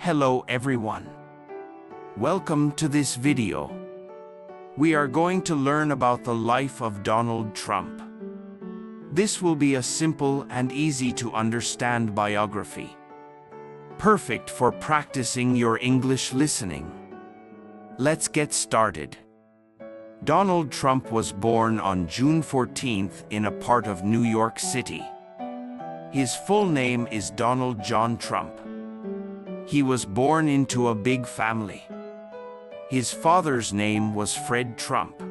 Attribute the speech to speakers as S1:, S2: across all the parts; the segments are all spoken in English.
S1: Hello everyone. Welcome to this video. We are going to learn about the life of Donald Trump. This will be a simple and easy to understand biography. Perfect for practicing your English listening. Let's get started. Donald Trump was born on June 14th in a part of New York City. His full name is Donald John Trump. He was born into a big family. His father's name was Fred Trump,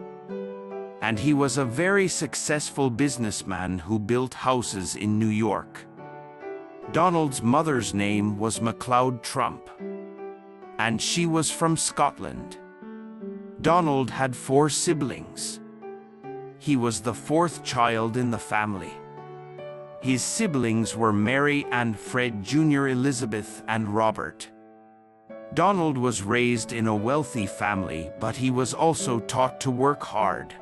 S1: and he was a very successful businessman who built houses in New York. Donald's mother's name was MacLeod Trump, and she was from Scotland. Donald had 4 siblings. He was the 4th child in the family. His siblings were Mary and Fred Jr., Elizabeth and Robert. Donald was raised in a wealthy family, but he was also taught to work hard.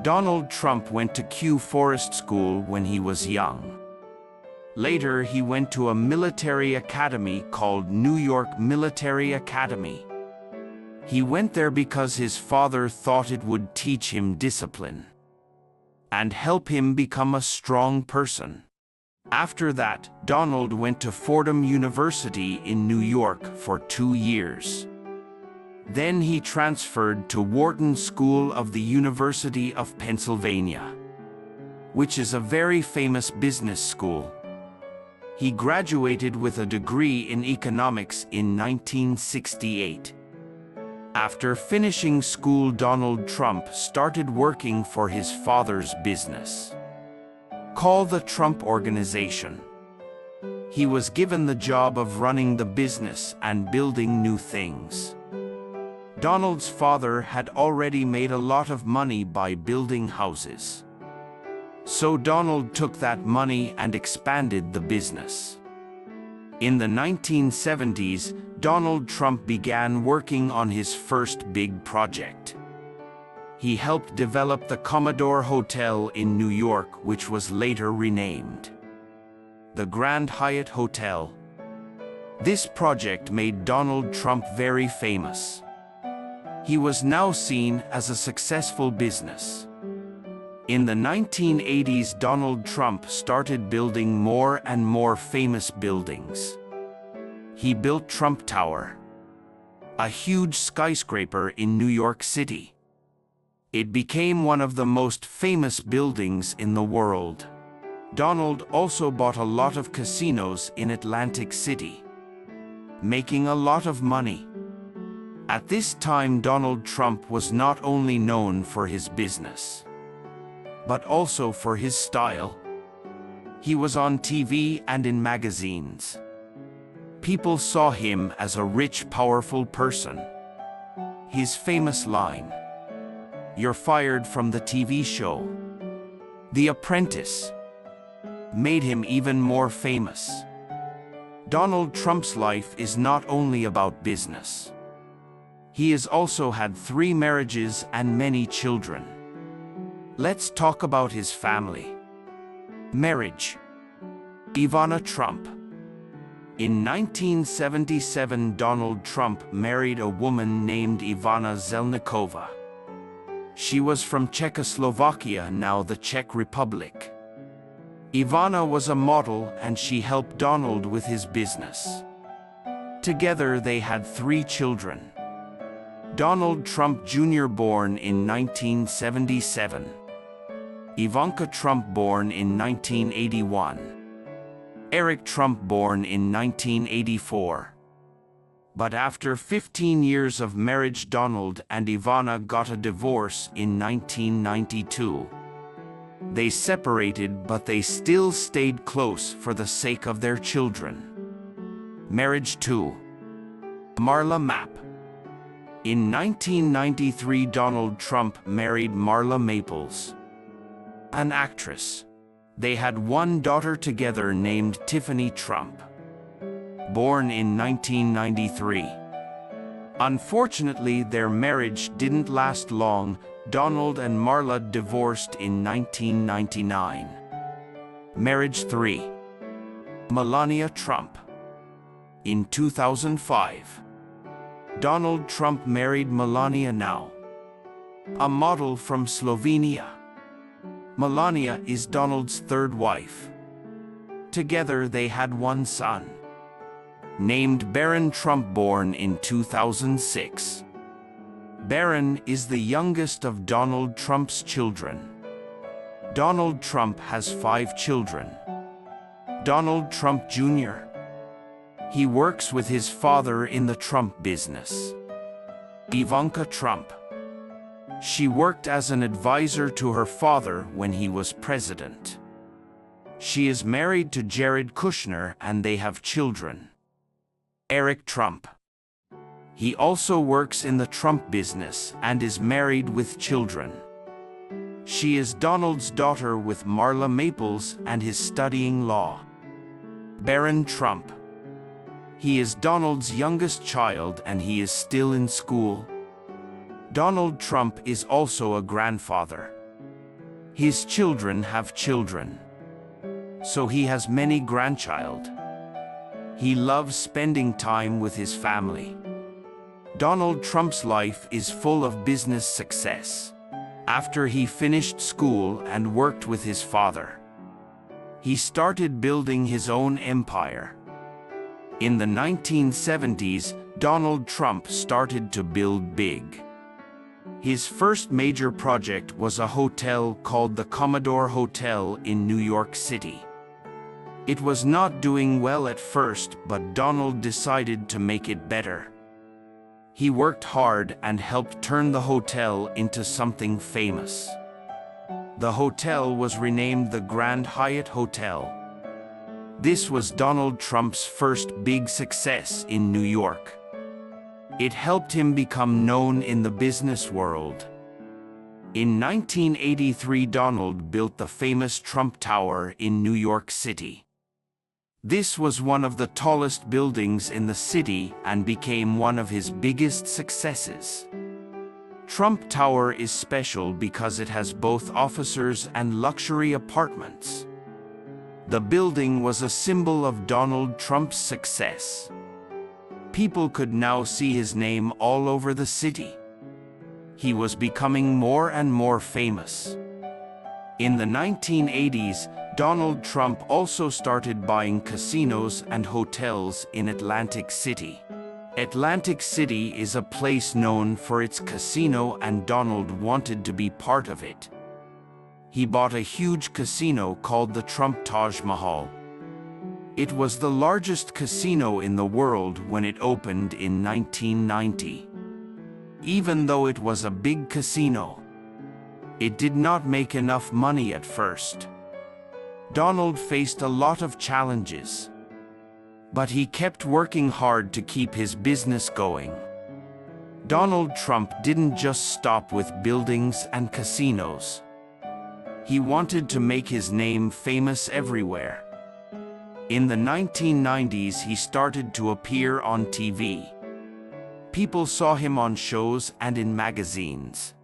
S1: Donald Trump went to Kew Forest School when he was young. Later, he went to a military academy called New York Military Academy. He went there because his father thought it would teach him discipline and help him become a strong person. After that, Donald went to Fordham University in New York for 2 years. Then he transferred to Wharton School of the University of Pennsylvania, which is a very famous business school. He graduated with a degree in economics in 1968. After finishing school, Donald Trump started working for his father's business, called the Trump Organization. He was given the job of running the business and building new things. Donald's father had already made a lot of money by building houses. So Donald took that money and expanded the business. In the 1970s, Donald Trump began working on his first big project. He helped develop the Commodore Hotel in New York, which was later renamed the Grand Hyatt Hotel. This project made Donald Trump very famous. He was now seen as a successful business. In the 1980s, Donald Trump started building more and more famous buildings. He built Trump Tower, a huge skyscraper in New York City. It became one of the most famous buildings in the world. Donald also bought a lot of casinos in Atlantic City, making a lot of money. At this time, Donald Trump was not only known for his business, but also for his style. He was on TV and in magazines. People saw him as a rich, powerful person. His famous line, "You're fired from the TV show The Apprentice," made him even more famous. Donald Trump's life is not only about business. He has also had 3 marriages and many children. Let's talk about his family. Marriage. Ivana Trump. In 1977, Donald Trump married a woman named Ivana Zelníková. She was from Czechoslovakia, now the Czech Republic. Ivana was a model and she helped Donald with his business. Together they had 3 children. Donald Trump Jr. born in 1977. Ivanka Trump born in 1981. Eric Trump born in 1984. But after 15 years of marriage, Donald and Ivana got a divorce in 1992. They separated, but they still stayed close for the sake of their children. Marriage 2. Marla Mapp. In 1993, Donald Trump married Marla Maples, an actress. They had 1 daughter together named Tiffany Trump, born in 1993. Unfortunately, their marriage didn't last long. Donald and Marla divorced in 1999. Marriage 3. Melania Trump. In 2005, Donald Trump married Melania Now, a model from Slovenia. Melania is Donald's third wife. Together they had one son, named Barron Trump, born in 2006. Barron is the youngest of Donald Trump's children. Donald Trump has 5 children. Donald Trump Jr. He works with his father in the Trump business. Ivanka Trump. She worked as an advisor to her father when he was president. She is married to Jared Kushner and they have children. Eric Trump. He also works in the Trump business and is married with children. She is Donald's daughter with Marla Maples and is studying law. Barron Trump. He is Donald's youngest child and he is still in school. Donald Trump is also a grandfather. His children have children. So he has many grandchild. He loves spending time with his family. Donald Trump's life is full of business success. After he finished school and worked with his father, he started building his own empire. In the 1970s, Donald Trump started to build big. His first major project was a hotel called the Commodore Hotel in New York City. It was not doing well at first, but Donald decided to make it better. He worked hard and helped turn the hotel into something famous. The hotel was renamed the Grand Hyatt Hotel. This was Donald Trump's first big success in New York. It helped him become known in the business world. In 1983, Donald built the famous Trump Tower in New York City. This was one of the tallest buildings in the city and became one of his biggest successes. Trump Tower is special because it has both officers and luxury apartments. The building was a symbol of Donald Trump's success. People could now see his name all over the city. He was becoming more and more famous. In the 1980s, Donald Trump also started buying casinos and hotels in Atlantic City. Atlantic City is a place known for its casino and Donald wanted to be part of it. He bought a huge casino called the Trump Taj Mahal. It was the largest casino in the world when it opened in 1990. Even though it was a big casino, it did not make enough money at first. Donald faced a lot of challenges, but he kept working hard to keep his business going. Donald Trump didn't just stop with buildings and casinos. He wanted to make his name famous everywhere. In the 1990s, he started to appear on TV. People saw him on shows and in magazines.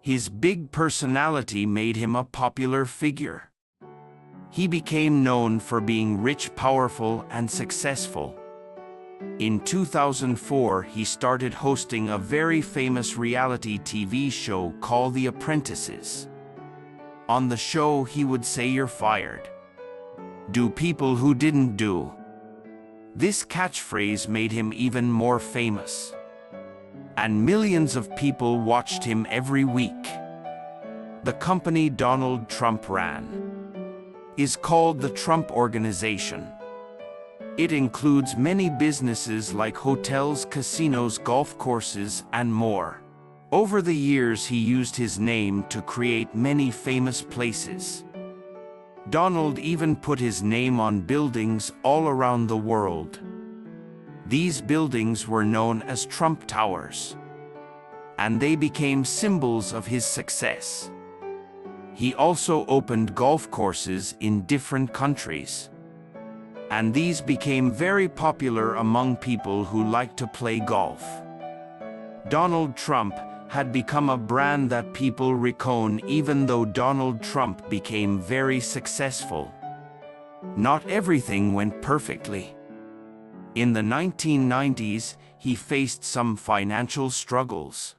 S1: His big personality made him a popular figure. He became known for being rich, powerful, and successful. In 2004, he started hosting a very famous reality TV show called The Apprentices. On the show, he would say, "You're fired. Do people who didn't do." This catchphrase made him even more famous. And millions of people watched him every week. The company Donald Trump ran is called the Trump Organization. It includes many businesses like hotels, casinos, golf courses, and more. Over the years, he used his name to create many famous places. Donald even put his name on buildings all around the world. These buildings were known as Trump Towers, and they became symbols of his success. He also opened golf courses in different countries, and these became very popular among people who like to play golf. Donald Trump had become a brand that people recognize even though Donald Trump became very successful. Not everything went perfectly. In the 1990s, he faced some financial struggles.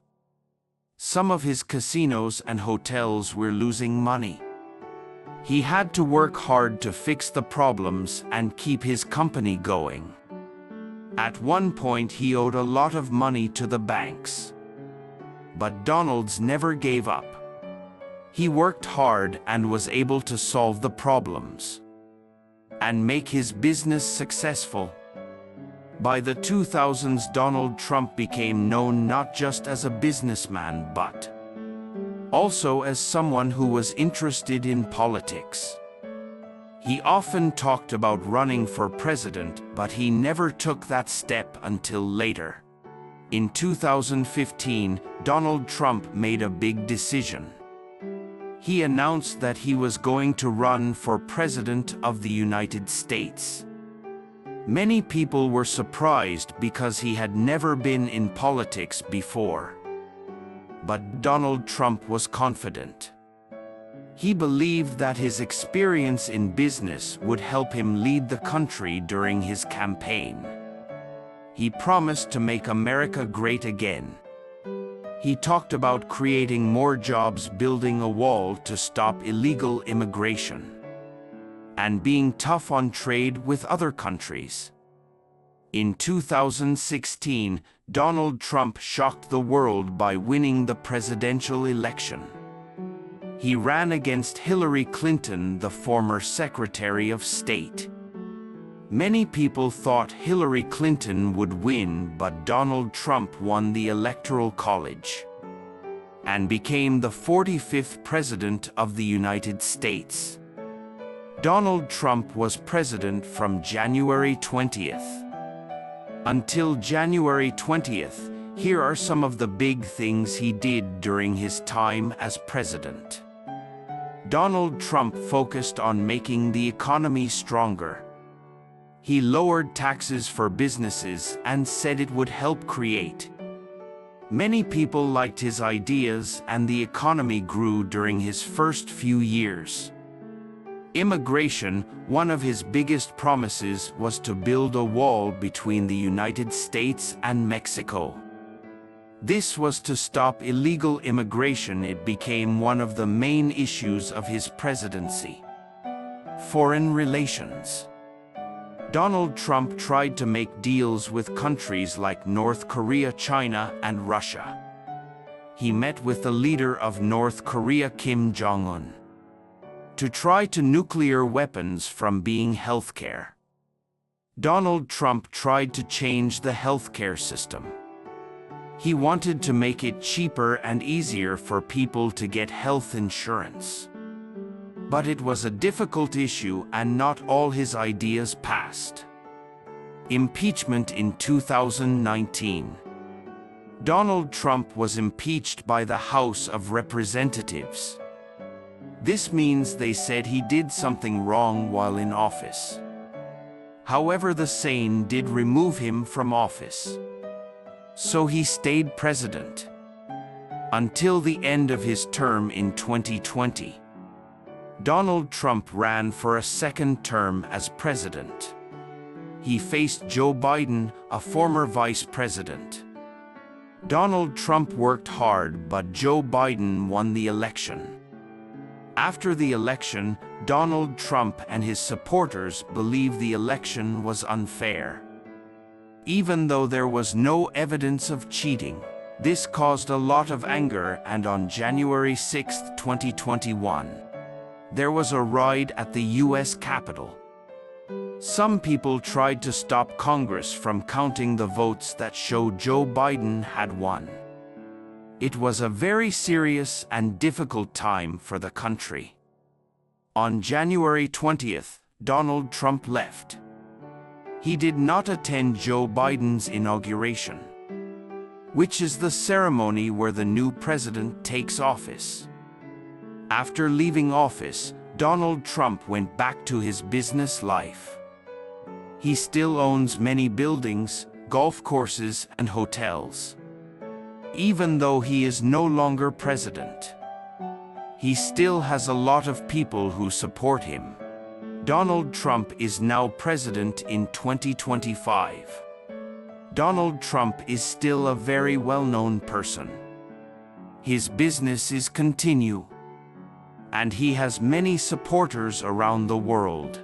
S1: Some of his casinos and hotels were losing money. He had to work hard to fix the problems and keep his company going. At one point, he owed a lot of money to the banks. But Donald's never gave up. He worked hard and was able to solve the problems and make his business successful. By the 2000s, Donald Trump became known not just as a businessman but also as someone who was interested in politics. He often talked about running for president, but he never took that step until later. In 2015, Donald Trump made a big decision. He announced that he was going to run for President of the United States. Many people were surprised because he had never been in politics before. But Donald Trump was confident. He believed that his experience in business would help him lead the country during his campaign. He promised to make America great again. He talked about creating more jobs, building a wall to stop illegal immigration, and being tough on trade with other countries. In 2016, Donald Trump shocked the world by winning the presidential election. He ran against Hillary Clinton, the former Secretary of State. Many people thought Hillary Clinton would win, but Donald Trump won the Electoral College and became the 45th President of the United States. Donald Trump was president from January 20th until January 20th. Here are some of the big things he did during his time as president. Donald Trump focused on making the economy stronger. He lowered taxes for businesses and said it would help create. Many people liked his ideas, and the economy grew during his first few years. Immigration, one of his biggest promises, was to build a wall between the United States and Mexico. This was to stop illegal immigration. It became one of the main issues of his presidency. Foreign relations. Donald Trump tried to make deals with countries like North Korea, China, and Russia. He met with the leader of North Korea, Kim Jong-un, to try to nuclear weapons from being healthcare. Donald Trump tried to change the healthcare system. He wanted to make it cheaper and easier for people to get health insurance. But it was a difficult issue, and not all his ideas passed. Impeachment in 2019. Donald Trump was impeached by the House of Representatives. This means they said he did something wrong while in office. However, the Senate did remove him from office. So he stayed president until the end of his term in 2020. Donald Trump ran for a second term as president. He faced Joe Biden, a former vice president. Donald Trump worked hard, but Joe Biden won the election. After the election, Donald Trump and his supporters believed the election was unfair. Even though there was no evidence of cheating, this caused a lot of anger, and on January 6, 2021, there was a riot at the U.S. Capitol. Some people tried to stop Congress from counting the votes that showed Joe Biden had won. It was a very serious and difficult time for the country. On January 20th, Donald Trump left. He did not attend Joe Biden's inauguration, which is the ceremony where the new president takes office. After leaving office, Donald Trump went back to his business life. He still owns many buildings, golf courses, and hotels. Even though he is no longer president, he still has a lot of people who support him. Donald Trump is now president in 2025. Donald Trump is still a very well-known person. His business is continue, and he has many supporters around the world.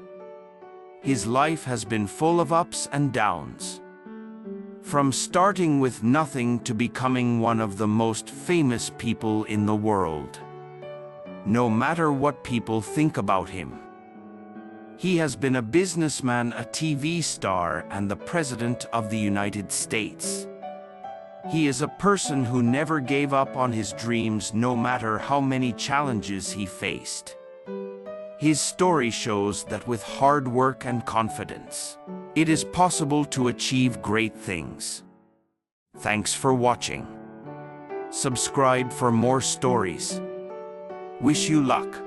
S1: His life has been full of ups and downs. From starting with nothing to becoming one of the most famous people in the world. No matter what people think about him. He has been a businessman, a TV star, and the President of the United States. He is a person who never gave up on his dreams no matter how many challenges he faced. His story shows that with hard work and confidence, it is possible to achieve great things. Thanks for watching. Subscribe for more stories. Wish you luck.